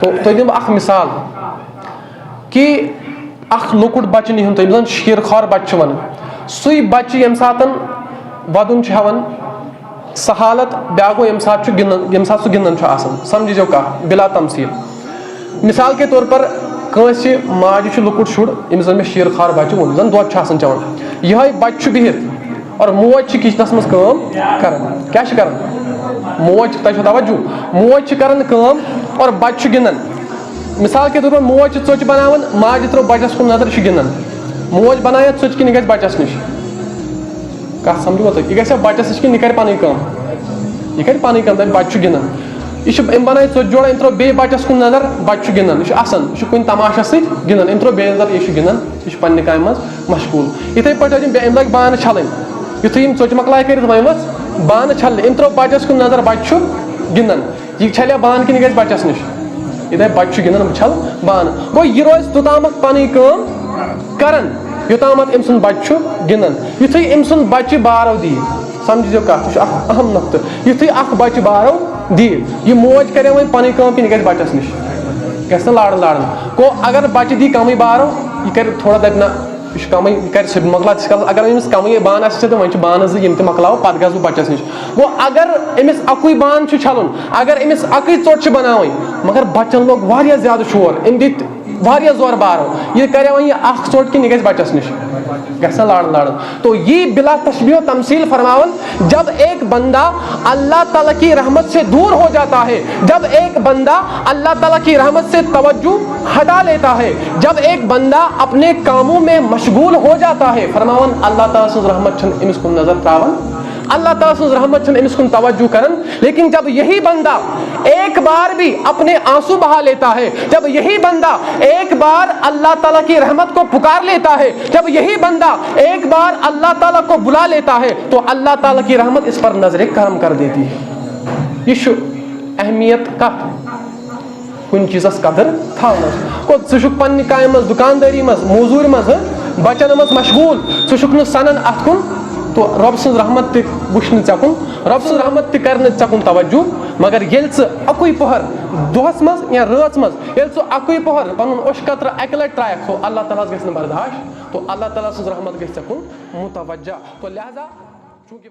تو دم اخ مثال کہ اخ لۄکُٹ بچہ نِہُن تُہۍ ییٚمِس زن شیٖر خور بچہ چھِ ونان سُے بچہ ییٚمہِ ساتہٕ ودُن چھُ ہٮ۪وان سۄ حالت بیٛاکھ گوٚو ییٚمہِ ساتہٕ چھُ گِنٛدان ییٚمہِ ساتہٕ سُہ گِنٛدان چھُ آسان سمجھزیو کتھ بلا تمثیل مثال کے طور پر کٲنٛسہِ ماجہِ چھُ لۄکُٹ شُر ییٚمِس زن مےٚ شیٖر خور بچہ ووٚن زن دۄد چھُ آسان چٮ۪وان یِہوے بچہ چھُ بِہِتھ اور موج چھِ کچنس منٛز کٲم کران کیٛاہ چھِ کران موج تۄہہِ چھو توجہ موج چھِ کران کٲم اور بچہ چھُ گِنٛدان مثال کے طور پر موج چھِ ژۄچہِ بناوان ماجہِ ترٲو بچس کُن نظر یہِ چھُ گِنٛدان موج بنایہِ ژۄچہِ کِنہٕ یہِ گژھِ بچس نِش کتھ سمجھوا تُہۍ یہِ گژھِ بچس نِش کِنہٕ یہِ کرِ پنٕنۍ کٲم یہِ کرِ پنٕنۍ کٲم دپہِ بچہ چھُ گِنٛدان یہِ چھُ أمۍ بنایہِ ژۄچہِ جوڑا أمۍ ترٲو بیٚیہِ بچس کُن نظر بچہ چھُ گِنٛدان یہِ چھُ اَسان یہِ چھُ کُنہِ تماشس سۭتۍ گِنٛدان أمۍ ترٲو بیٚیہِ نظر یہِ چھُ گِنٛدان یہِ چھُ پننہِ کامہِ منٛز مشغوٗل یِتھٕے پٲٹھۍ ٲسۍ أمۍ لٲگۍ بانہٕ چھلٕنۍ یُتھُے یِم ژۄچہِ مۄکلایہِ کٔرِتھ وۄنۍ ؤژھ بانہٕ چھلنہِ أمۍ ترٲو بچس کُن نظر بچہ چھُ گِنٛدان یہِ چھلیا بانہٕ کِنہٕ یہِ گژھِ بچس نِش یہِ دپہِ بچہ چھُ گِنٛدان بہٕ چھلہٕ بانہٕ گوٚو یہِ روزِ توٚتامتھ پنٕنۍ کٲم کران یوٚتامتھ أمۍ سُنٛد بچہ چھُ گِنٛدان یُتھُے أمۍ سُنٛد بچہ بارو دِیہِ سمجھزیو کتھ یہِ چھُ اکھ اہم نۄقطہٕ یُتھُے اکھ بچہ بارو دِیہِ یہِ موج کرِ وۄنۍ پنٕنۍ کٲم کِنہٕ یہِ گژھِ بچس نِش گژھِ نہٕ لاران گوٚو اگر بچہ دی کمٕے بارو یہِ کرِ تھوڑا دپہِ نہ یہِ چھُ کمٕے یہِ کرِ سُہ مۄکلاو تِس کالس اگر أمِس کمٕے بانہٕ آسہِ تہٕ وۄنۍ چھِ بانہٕ زٕ یِم تہِ مۄکلاوو پتہٕ گژھٕ بہٕ بچس نِش گوٚو اگر أمِس اکُے بانہٕ چھُ چھلُن اگر أمِس اکٕے ژوٚٹ چھِ بناوٕنۍ مگر بچن لوگ واریاہ زیادٕ شور أمۍ دِتۍ واریاہ زورٕ بارو یہِ کرِ وۄنۍ یہِ اکھ ژوٚٹ کِنہٕ یہِ گژھِ بچس نِش گژھِ نہ لاران تو یہ بلا تشبیہ و تمثیل فرماون جب ایک بندہ اللہ تعالیٰ کی رحمت سے دور ہو جاتا ہے جب ایک بندہ اللہ تعالیٰ کی رحمت سے توجہ ہٹا لیتا ہے جب ایک بندہ اپنے کاموں میں مشغول ہو جاتا ہے فرماون اللہ تعالیٰ سٕنٛز رحمت چھنہٕ أمِس کُن نظر تراوان اللہ تعالیٰ سٕنٛز رحمت چھنہٕ أمِس کُن توجہ کران لیکن جب یہی بندہ ایک بار بھی اپنے آنسو بہا لیتا ہے جب یہی بندہ ایک بار اللہ تعالیٰ کی رحمت کو پکار لیتا ہے جب یہی بندہ ایک بار اللہ تعالیٰ کو بلا لیتا ہے تو اللہ تعالیٰ کی رحمت اس پر نظر کرم کر دیتی ہے یہ چھُ اہمیت کتھ کُنہِ چیٖزس قدر تھاونس گوٚو ژٕ چھُکھ پننہِ کامہِ منٛز دُکاندٲری منٛز موزوٗرِ منٛز بچن منٛز مشغوٗل ژٕ چھُکھ نہٕ سنان اتھ کُن تو رۄب سٕنٛز رحمت تہِ وٕچھ نہٕ ژےٚ کُن رۄب سٕنٛز رحمت تہِ کرِ نہٕ ژےٚ کُن توجہ مگر ییٚلہِ ژٕ اکُے پٔہر دۄہس منٛز یا رٲژ منٛز ییٚلہِ ژٕ اکُے پٔہر پنُن اوٚش قطرٕ اکہِ لٹہِ ترایکھ تو اللہ تعالیٰ ہس گژھِ نہٕ برداش تو اللہ تعالیٰ سٕنٛز رحمت گژھِ ژےٚ کُن متوجہ تو لہذا چوٗنکہِ